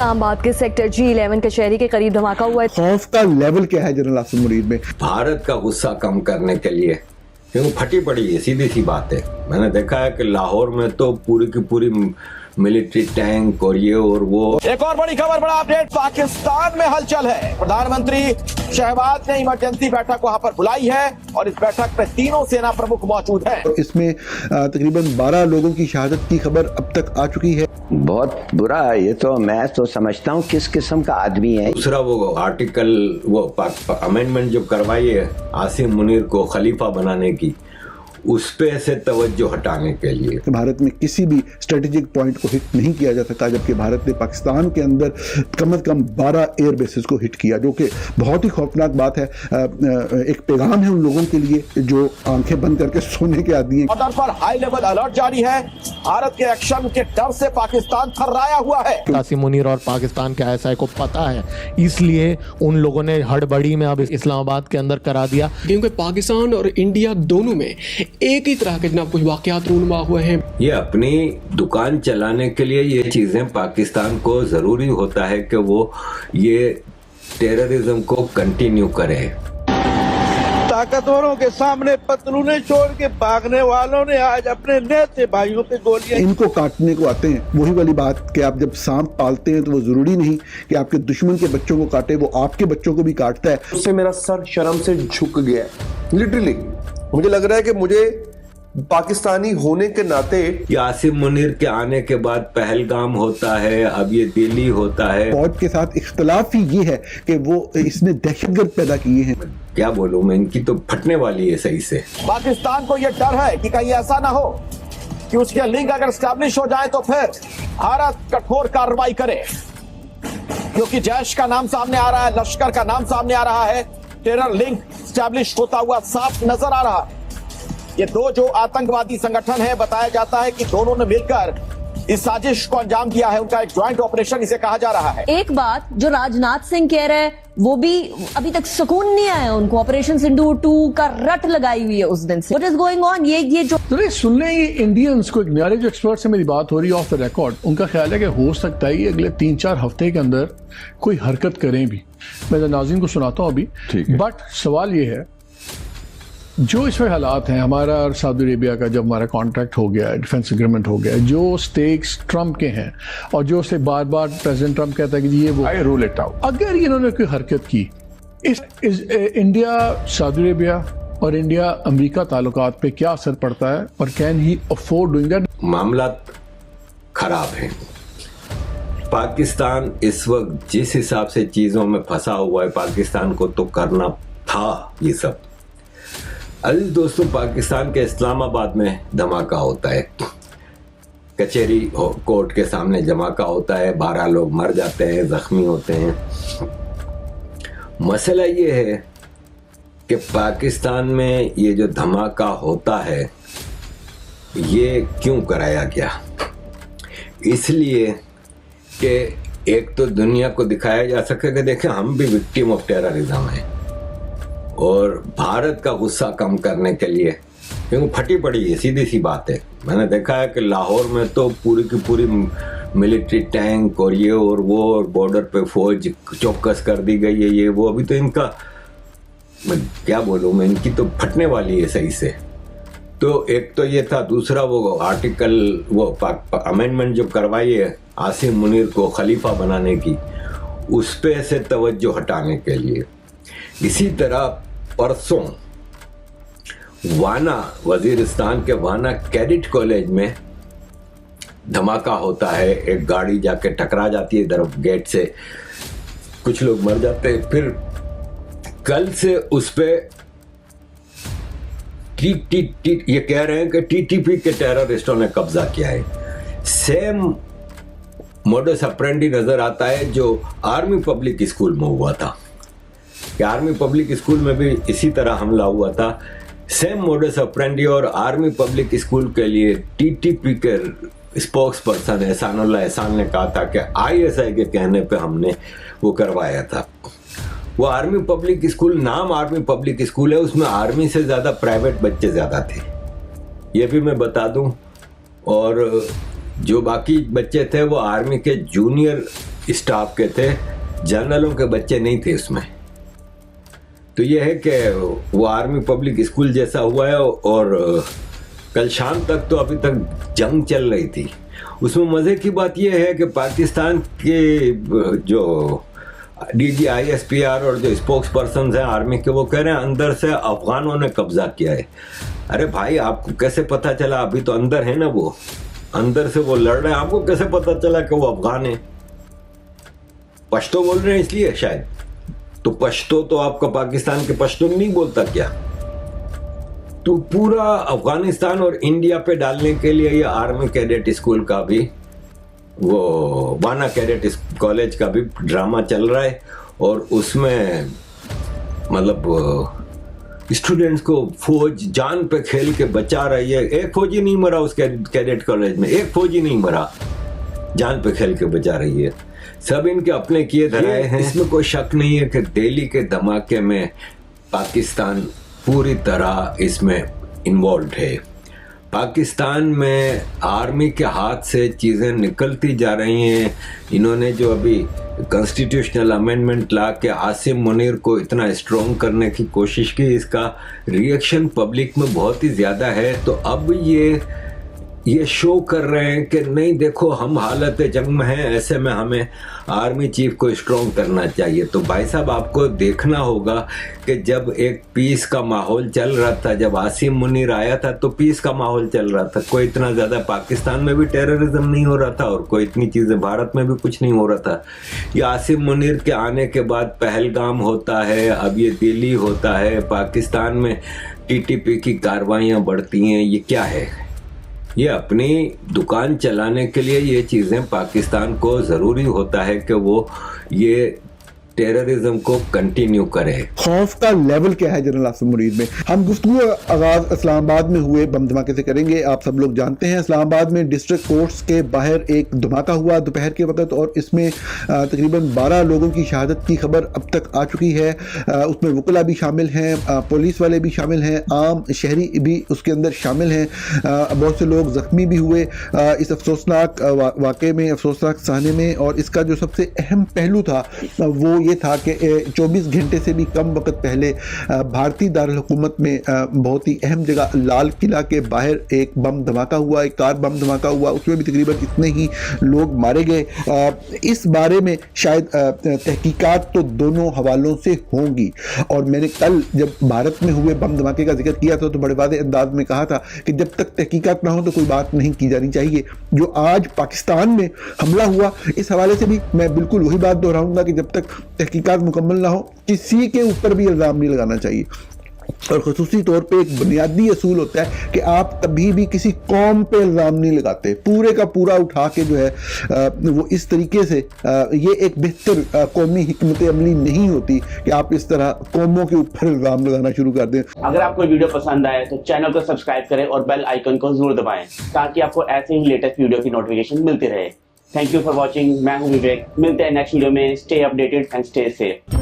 इस्लामाबाद के sector G11 कचहरी के करीब धमाका हुआ है। खौफ का लेवल क्या है जनरल आसिम मुनीर में? भारत का गुस्सा कम करने के लिए, क्योंकि फटी पड़ी है, सीधी सी बात है। मैंने देखा है कि लाहौर में तो पूरी की पूरी मिलिट्री टैंक और ये और वो। एक और बड़ी खबर, बड़ा अपडेट, पाकिस्तान में हलचल है। प्रधानमंत्री शहबाज ने इमरजेंसी बैठक वहां पर बुलाई है और इस बैठक में तीनों सेना प्रमुख मौजूद हैं। इसमें तकरीबन 12 लोगों की शहादत की खबर अब तक आ चुकी है। बहुत बुरा है ये तो। मैं तो समझता हूँ किस किस्म का आदमी है। दूसरा वो आर्टिकल, वो अमेंडमेंट जो करवाई है आसिम मुनीर को खलीफा बनाने की, उस पे से तवज्जो हटाने के लिए। भारत में किसी भी स्ट्रेटेजिक पॉइंट को हिट नहीं किया जा सकता, जबकि भारत ने पाकिस्तान के अंदर कम से कम 12 एयर बेसेस को हिट किया, जो कि बहुत ही खौफनाक बात है। एक पैगाम है उन लोगों के लिए जो आंखें बंद करके सोने के आदमी हैं। बॉर्डर पर हाई लेवल अलर्ट जारी है। भारत के एक्शन के डर से पाकिस्तान थर्राया हुआ है। आसिम मुनीर और पाकिस्तान के ISI को पता है, इसलिए उन लोगों ने हड़बड़ी में अब इस्लामाबाद के अंदर करा दिया। क्योंकि पाकिस्तान और इंडिया दोनों में एक ही तरह के जनाब कुछ वाकयात रूनुमा हुए हैं। ये अपनी दुकान चलाने के लिए ये चीजें पाकिस्तान को जरूरी होता है कि वो ये टेररिज्म को कंटिन्यू करे। ताकतवरों के सामने पतलूने छोड़ के भागने वालों ने आज अपने नेते भाइयों पे गोलियां। इनको काटने को आते हैं। वही वाली बात कि आप जब सांप पालते हैं तो वो जरूरी नहीं कि आपके दुश्मन के बच्चों को काटे, वो आपके बच्चों को भी काटता है। उससे मेरा सर शर्म से झुक गया। लिटरली मुझे लग रहा है कि मुझे पाकिस्तानी होने के नाते, आसिम मुनीर के आने के बाद पहलगाम होता है, अब ये दिल्ली होता है। फौज के साथ इख्तलाफ ही ये है कि वो इसने दहशतगर्द पैदा किए हैं। क्या बोलूं मैं, इनकी तो फटने वाली है सही से। पाकिस्तान को यह डर है कि कहीं ऐसा ना हो कि उसके लिंक अगर स्टैब्लिश हो जाए तो फिर भारत कठोर कार्रवाई करे, क्योंकि जैश का नाम सामने आ रहा है, लश्कर का नाम सामने आ रहा है, टेरर लिंक स्टैब्लिश होता हुआ साफ नजर आ रहा है। ये दो जो आतंकवादी संगठन है, बताया जाता है कि दोनों ने मिलकर इस साजिश को अंजाम दिया है। उनका एक ज्वाइंट ऑपरेशन इसे कहा जा रहा है। एक बात जो राजनाथ सिंह कह रहे हैं, वो भी अभी तक सुकून नहीं आया उनको। ऑपरेशन सिंदूर 2 का रट लगाई हुई है उस दिन से। What is going on? ये जो सुन लें, ये इंडियंस को, एक न्यारे जो एक्सपर्ट से मेरी बात हो रही है ऑफ द रिकॉर्ड, उनका ख्याल है कि हो सकता है अगले 3-4 हफ्ते के अंदर कोई हरकत करें भी। मैं नाज़रीन को सुनाता हूँ अभी। बट सवाल ये है, जो इसमें हालात हैं, हमारा और सऊदी अरेबिया का जब हमारा कॉन्ट्रैक्ट हो गया, डिफेंस एग्रीमेंट हो गया, जो स्टेक्स ट्रंप के हैं और जो से बार बार प्रेसिडेंट ट्रंप कहता है कि ये वो आई रूल इट आउट, अगर इन्होंने कोई हरकत की, इस इंडिया सऊदी अरेबिया और इंडिया अमेरिका ताल्लुकात पे क्या असर पड़ता है और can he afford doing that? मामला खराब है। पाकिस्तान इस वक्त जिस हिसाब से चीजों में फंसा हुआ है, पाकिस्तान को तो करना था ये सब। अजीज दोस्तों, पाकिस्तान के इस्लामाबाद में धमाका होता है, कचहरी कोर्ट के सामने धमाका होता है, 12 लोग मर जाते हैं, जख्मी होते हैं। मसला ये है कि पाकिस्तान में ये जो धमाका होता है, ये क्यों कराया गया? इसलिए कि एक तो दुनिया को दिखाया जा सके कि देखें हम भी विक्टिम ऑफ टेररिज्म हैं, और भारत का गुस्सा कम करने के लिए, क्योंकि फटी पड़ी है, सीधी सी बात है। मैंने देखा है कि लाहौर में तो पूरी की पूरी मिलिट्री टैंक और ये और वो, और बॉर्डर पे फौज चौकस कर दी गई है, ये वो। अभी तो इनका, मैं क्या बोलूं मैं, इनकी तो फटने वाली है सही से। तो एक तो ये था। दूसरा वो आर्टिकल, वो अमेंडमेंट जो करवाई है आसिम मुनीर को खलीफा बनाने की, उस पे से तवज्जो हटाने के लिए। इसी तरह परसों वाना, वजीरिस्तान के वाना कैडेट कॉलेज में धमाका होता है। एक गाड़ी जाके टकरा जाती है इधर गेट से, कुछ लोग मर जाते हैं। फिर कल से उस पे ये कह रहे हैं कि टीटीपी के टेररिस्टों ने कब्जा किया है। सेम मोडस ऑपरेंडी नजर आता है जो आर्मी पब्लिक स्कूल में हुआ था, कि आर्मी पब्लिक स्कूल में भी इसी तरह हमला हुआ था। सेम मोडस ऑपरेंडी, और आर्मी पब्लिक स्कूल के लिए टीटीपी के स्पोक्स पर्सन एहसान ने कहा था कि ISI के कहने पे हमने वो करवाया था। वो आर्मी पब्लिक स्कूल, नाम आर्मी पब्लिक स्कूल है, उसमें आर्मी से ज़्यादा प्राइवेट बच्चे ज़्यादा थे, ये भी मैं बता दूं। और जो बाकी बच्चे थे वो आर्मी के जूनियर स्टाफ के थे, जनरलों के बच्चे नहीं थे उसमें। तो ये है कि वो आर्मी पब्लिक स्कूल जैसा हुआ है। और कल शाम तक तो अभी तक जंग चल रही थी। उसमें मज़े की बात यह है कि पाकिस्तान के जो DG ISPR और जो स्पोक्स पर्सन हैं आर्मी के, वो कह रहे हैं अंदर से अफगानों ने कब्जा किया है। अरे भाई, आपको कैसे पता चला? अभी तो अंदर है ना, वो अंदर से वो लड़ रहे हैं, आपको कैसे पता चला कि वो अफगान है? पश्तो बोल रहे हैं इसलिए शायद। तो पश्तो तो आपका पाकिस्तान के पश्तो नहीं बोलता क्या? तो पूरा अफगानिस्तान और इंडिया पे डालने के लिए ये आर्मी कैडेट स्कूल का भी, वो वाना कैडेट कॉलेज का भी ड्रामा चल रहा है। और उसमें मतलब स्टूडेंट्स को फौज जान पे खेल के बचा रही है। एक फौजी नहीं मरा उस कैडेट कॉलेज में, एक फौजी नहीं मरा, जान पे खेल के बचा रही है। सब इनके अपने किए धराए हैं। इसमें कोई शक नहीं है कि दिल्ली के धमाके में पाकिस्तान पूरी तरह इसमें इन्वॉल्व है। पाकिस्तान में आर्मी के हाथ से चीज़ें निकलती जा रही हैं। इन्होंने जो अभी कॉन्स्टिट्यूशनल अमेंडमेंट ला के आसिम मुनीर को इतना स्ट्रॉन्ग करने की कोशिश की, इसका रिएक्शन पब्लिक में बहुत ही ज़्यादा है। तो अब ये शो कर रहे हैं कि नहीं देखो, हम हालत जंग में हैं, ऐसे में हमें आर्मी चीफ को स्ट्रॉन्ग करना चाहिए। तो भाई साहब, आपको देखना होगा कि जब एक पीस का माहौल चल रहा था, जब आसिम मुनीर आया था तो पीस का माहौल चल रहा था। कोई इतना ज़्यादा पाकिस्तान में भी टेररिज्म नहीं हो रहा था और कोई इतनी चीज़ें भारत में भी कुछ नहीं हो रहा था। ये आसिम मुनीर के आने के बाद पहलगाम होता है, अब ये दिल्ली होता है, पाकिस्तान में TTP की कार्रवाइयाँ बढ़ती हैं। ये क्या है? ये अपनी दुकान चलाने के लिए ये चीज़ें पाकिस्तान को ज़रूरी होता है कि वो ये टेररिज्म को कंटिन्यू करे। खौफ का लेवल क्या है जनरल आसिम मुनीर में? हम गुफ्तगू आगाज इस्लामाबाद में हुए बम धमाके से करेंगे। आप सब लोग जानते हैं इस्लामाबाद में डिस्ट्रिक्ट कोर्ट्स के बाहर एक धमाका हुआ दोपहर के वक्त, और इसमें तकरीबन 12 लोगों की शहादत की खबर अब तक आ चुकी है। उसमें वकला भी शामिल हैं, पुलिस वाले भी शामिल हैं, आम शहरी भी उसके अंदर शामिल हैं। बहुत से लोग ज़ख्मी भी हुए इस अफसोसनाक वाक़े में, अफसोसनाक साहने में। और इसका जो सबसे अहम पहलू था वो ये था कि 24 घंटे से भी कम वक्त पहले भारतीय दारुल हुकूमत में बहुत ही अहम जगह लाल किला के बाहर एक बम धमाका हुआ, एक कार बम धमाका हुआ। उसमें भी तकरीबन इतने ही लोग मारे गए। इस बारे में शायद तहकीकात तो दोनों हवालों से होंगी। और मैंने कल जब भारत में हुए बम धमाके का जिक्र किया था तो बड़े वादे अंदाज में कहा था कि जब तक तहकीकात ना हो तो कोई बात नहीं की जानी चाहिए। जो आज पाकिस्तान में हमला हुआ, इस हवाले से भी मैं बिल्कुल वही बात दोहराऊंगा कि जब तक तहकीकात मुकम्मल ना हो किसी के ऊपर भी इल्ज़ाम नहीं लगाना चाहिए। और ख़ुसूसी तौर पे एक बुनियादी असूल होता है कि आप कभी भी किसी कौम पे इल्ज़ाम नहीं लगाते, पूरे का पूरा उठा के जो है वो इस तरीके से ये एक बेहतर कौमी हिकमत अमली नहीं होती कि आप इस तरह कौमों के ऊपर इल्ज़ाम लगाना शुरू कर दें। अगर आपको वीडियो पसंद आए तो चैनल को सब्सक्राइब करें और बेल आइकन को जरूर दबाएं ताकि आपको ऐसे ही लेटेस्ट वीडियो की नोटिफिकेशन मिलती रहे। Thank you for watching. मैं हूं विवेक। मिलते हैं नेक्स्ट वीडियो में। Stay updated and stay safe.